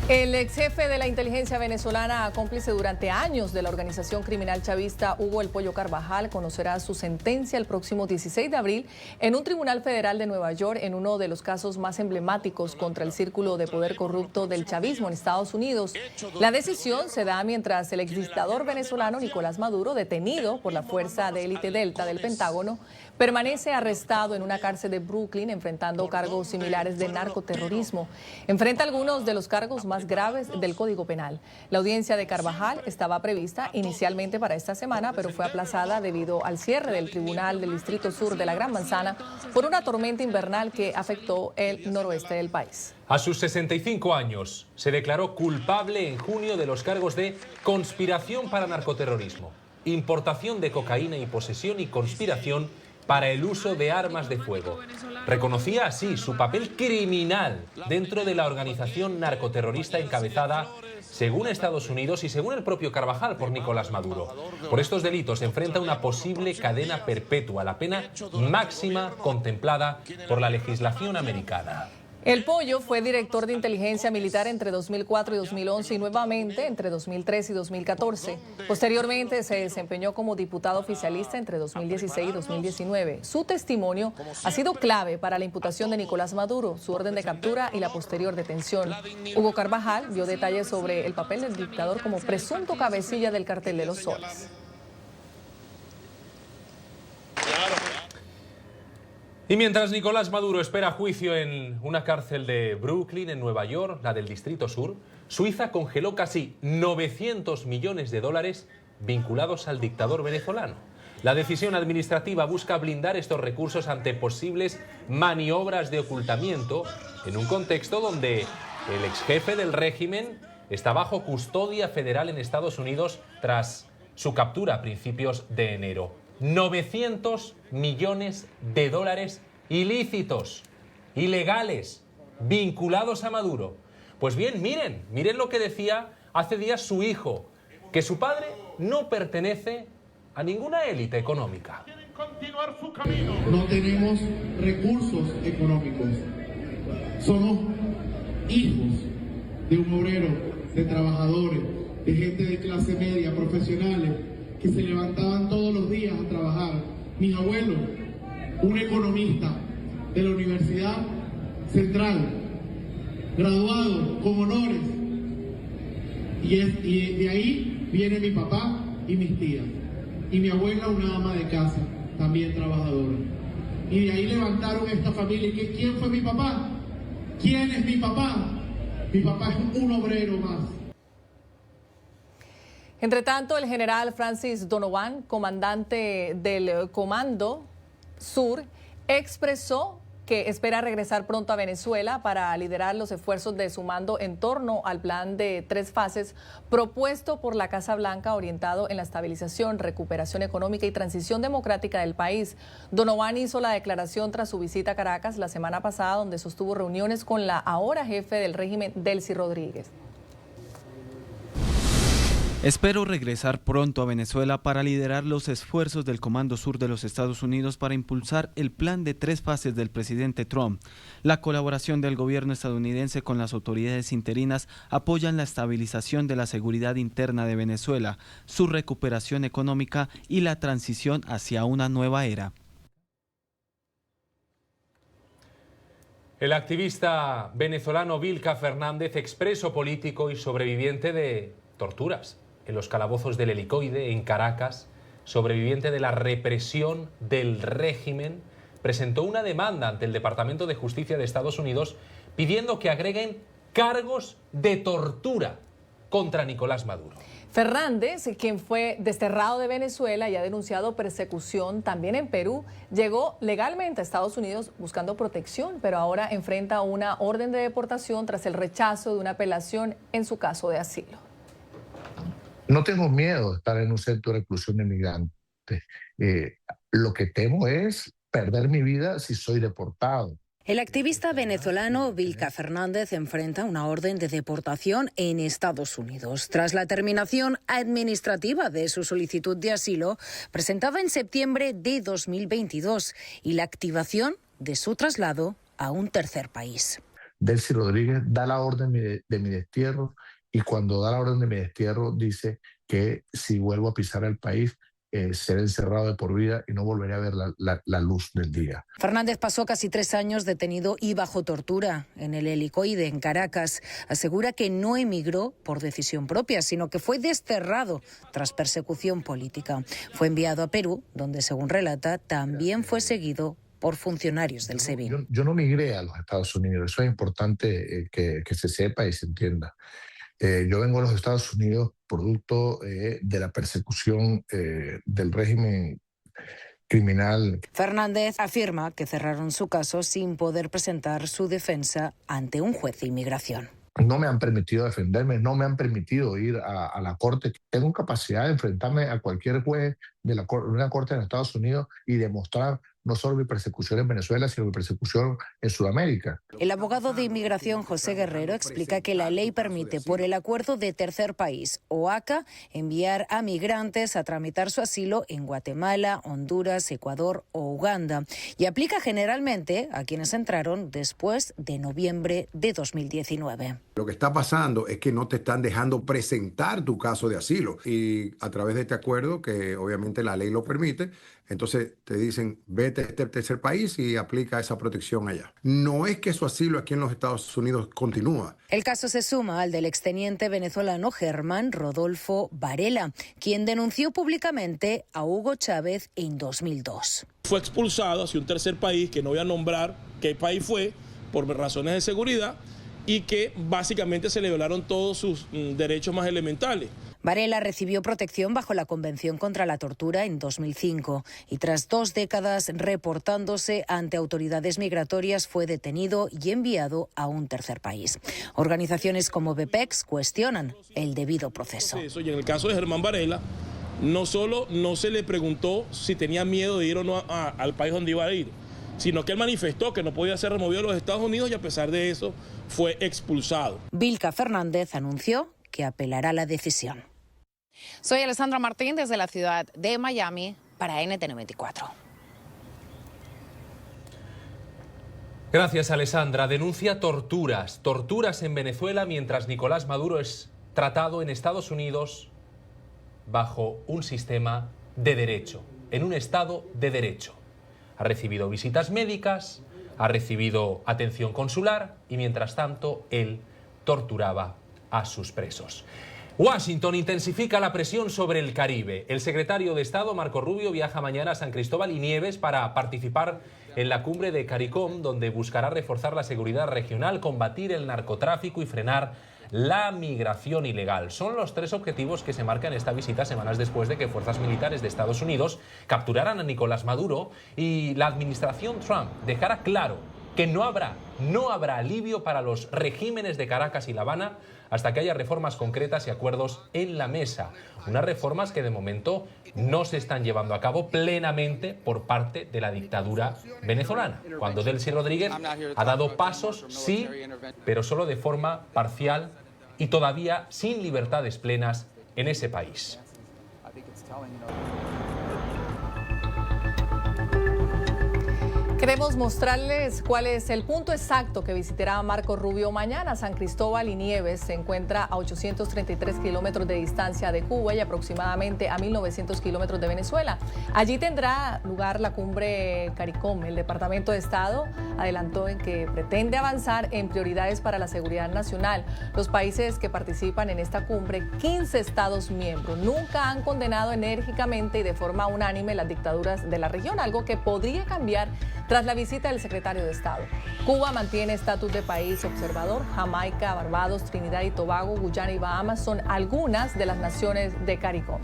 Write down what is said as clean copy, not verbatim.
El ex jefe de la inteligencia venezolana, cómplice durante años de la organización criminal chavista Hugo El Pollo Carvajal, conocerá su sentencia el próximo 16 de abril en un tribunal federal de Nueva York en uno de los casos más emblemáticos contra el círculo de poder corrupto del chavismo en Estados Unidos. La decisión se da mientras el exdictador venezolano Nicolás Maduro, detenido por la Fuerza de Élite Delta del Pentágono, permanece arrestado en una cárcel de Brooklyn enfrentando cargos similares de narcoterrorismo. Enfrenta algunos de los cargos más graves del Código Penal. La audiencia de Carvajal estaba prevista inicialmente para esta semana, pero fue aplazada debido al cierre del Tribunal del Distrito Sur de la Gran Manzana por una tormenta invernal que afectó el noroeste del país. A sus 65 años se declaró culpable en junio de los cargos de conspiración para narcoterrorismo, importación de cocaína y posesión y conspiración para el uso de armas de fuego. Reconocía así su papel criminal dentro de la organización narcoterrorista encabezada, según Estados Unidos y según el propio Carvajal, por Nicolás Maduro. Por estos delitos se enfrenta una posible cadena perpetua, la pena máxima contemplada por la legislación americana. El Pollo fue director de inteligencia militar entre 2004 y 2011 y nuevamente entre 2013 y 2014. Posteriormente se desempeñó como diputado oficialista entre 2016 y 2019. Su testimonio ha sido clave para la imputación de Nicolás Maduro, su orden de captura y la posterior detención. Hugo Carvajal dio detalles sobre el papel del dictador como presunto cabecilla del cartel de los soles. Y mientras Nicolás Maduro espera juicio en una cárcel de Brooklyn, en Nueva York, la del Distrito Sur, Suiza congeló casi 900 millones de dólares vinculados al dictador venezolano. La decisión administrativa busca blindar estos recursos ante posibles maniobras de ocultamiento en un contexto donde el exjefe del régimen está bajo custodia federal en Estados Unidos tras su captura a principios de enero. 900 millones de dólares ilícitos, ilegales, vinculados a Maduro. Pues bien, miren lo que decía hace días su hijo, que su padre no pertenece a ninguna élite económica. No tenemos recursos económicos. Somos hijos de un obrero, de trabajadores, de gente de clase media, profesionales, que se levantaban todos los días a trabajar. Mi abuelo, un economista de la Universidad Central, graduado con honores, y de ahí viene mi papá y mis tías, y mi abuela, una ama de casa, también trabajadora, y de ahí levantaron esta familia. ¿Y quién fue mi papá? ¿Quién es mi papá? Mi papá es un obrero más. Entre tanto, el general Francis Donovan, comandante del Comando Sur, expresó que espera regresar pronto a Venezuela para liderar los esfuerzos de su mando en torno al plan de 3 fases propuesto por la Casa Blanca, orientado en la estabilización, recuperación económica y transición democrática del país. Donovan hizo la declaración tras su visita a Caracas la semana pasada, donde sostuvo reuniones con la ahora jefe del régimen, Delcy Rodríguez. Espero regresar pronto a Venezuela para liderar los esfuerzos del Comando Sur de los Estados Unidos para impulsar el plan de 3 fases del presidente Trump. La colaboración del gobierno estadounidense con las autoridades interinas apoyan la estabilización de la seguridad interna de Venezuela, su recuperación económica y la transición hacia una nueva era. El activista venezolano Vilca Fernández, expreso político y sobreviviente de torturas en los calabozos del Helicoide en Caracas, sobreviviente de la represión del régimen, presentó una demanda ante el Departamento de Justicia de Estados Unidos pidiendo que agreguen cargos de tortura contra Nicolás Maduro. Fernández, quien fue desterrado de Venezuela y ha denunciado persecución también en Perú, llegó legalmente a Estados Unidos buscando protección, pero ahora enfrenta una orden de deportación tras el rechazo de una apelación en su caso de asilo. No tengo miedo de estar en un centro de reclusión de migrantes. Lo que temo es perder mi vida si soy deportado. El activista venezolano Vilca Fernández enfrenta una orden de deportación en Estados Unidos tras la terminación administrativa de su solicitud de asilo presentada en septiembre de 2022 y la activación de su traslado a un tercer país. Delcy Rodríguez da la orden de mi destierro, y cuando da la orden de mi destierro dice que si vuelvo a pisar el país, seré encerrado de por vida y no volveré a ver la luz del día. Fernández pasó casi 3 años detenido y bajo tortura en el Helicoide, en Caracas. Asegura que no emigró por decisión propia, sino que fue desterrado tras persecución política. Fue enviado a Perú, donde, según relata, también fue seguido por funcionarios del SEBIN. Yo no migré a los Estados Unidos, eso es importante que se sepa y se entienda. Yo vengo a los Estados Unidos producto de la persecución del régimen criminal. Fernández afirma que cerraron su caso sin poder presentar su defensa ante un juez de inmigración. No me han permitido defenderme, no me han permitido ir a la corte. Tengo capacidad de enfrentarme a cualquier juez de una corte en Estados Unidos y demostrar no solo mi persecución en Venezuela, sino mi persecución en Sudamérica. El abogado de inmigración José Guerrero explica que la ley permite, por el acuerdo de tercer país, OACA, enviar a migrantes a tramitar su asilo en Guatemala, Honduras, Ecuador o Uganda, y aplica generalmente a quienes entraron después de noviembre de 2019. Lo que está pasando es que no te están dejando presentar tu caso de asilo, y a través de este acuerdo, que obviamente la ley lo permite, entonces te dicen, vete a este tercer país y aplica esa protección allá. No es que su asilo aquí en los Estados Unidos continúa. El caso se suma al del exteniente venezolano Germán Rodolfo Varela, quien denunció públicamente a Hugo Chávez en 2002. Fue expulsado hacia un tercer país, que no voy a nombrar qué país fue, por razones de seguridad, y que básicamente se le violaron todos sus derechos más elementales. Varela recibió protección bajo la Convención contra la Tortura en 2005 y tras 2 décadas reportándose ante autoridades migratorias fue detenido y enviado a un tercer país. Organizaciones como BPEX cuestionan el debido proceso. Y en el caso de Germán Varela, no solo no se le preguntó si tenía miedo de ir o no al país donde iba a ir, sino que él manifestó que no podía ser removido de los Estados Unidos y a pesar de eso fue expulsado. Vilca Fernández anunció que apelará la decisión. Soy Alessandra Martín desde la ciudad de Miami para NTN 24. Gracias, Alessandra. Denuncia torturas en Venezuela mientras Nicolás Maduro es tratado en Estados Unidos bajo un sistema de derecho, en un estado de derecho. Ha recibido visitas médicas, ha recibido atención consular y mientras tanto él torturaba a sus presos. Washington intensifica la presión sobre el Caribe. El secretario de Estado, Marco Rubio, viaja mañana a San Cristóbal y Nieves para participar en la cumbre de CARICOM, donde buscará reforzar la seguridad regional, combatir el narcotráfico y frenar la migración ilegal. Son los 3 objetivos que se marcan esta visita semanas después de que fuerzas militares de Estados Unidos capturaran a Nicolás Maduro y la administración Trump dejara claro que no habrá alivio para los regímenes de Caracas y La Habana hasta que haya reformas concretas y acuerdos en la mesa. Unas reformas que de momento no se están llevando a cabo plenamente por parte de la dictadura venezolana. Cuando Delcy Rodríguez ha dado pasos, sí, pero solo de forma parcial y todavía sin libertades plenas en ese país. Queremos mostrarles cuál es el punto exacto que visitará Marco Rubio mañana. San Cristóbal y Nieves se encuentra a 833 kilómetros de distancia de Cuba y aproximadamente a 1.900 kilómetros de Venezuela. Allí tendrá lugar la cumbre CARICOM. El Departamento de Estado adelantó en que pretende avanzar en prioridades para la seguridad nacional. Los países que participan en esta cumbre, 15 estados miembros, nunca han condenado enérgicamente y de forma unánime las dictaduras de la región, algo que podría cambiar tras la visita del secretario de Estado. Cuba mantiene estatus de país observador. Jamaica, Barbados, Trinidad y Tobago, Guyana y Bahamas son algunas de las naciones de CARICOM.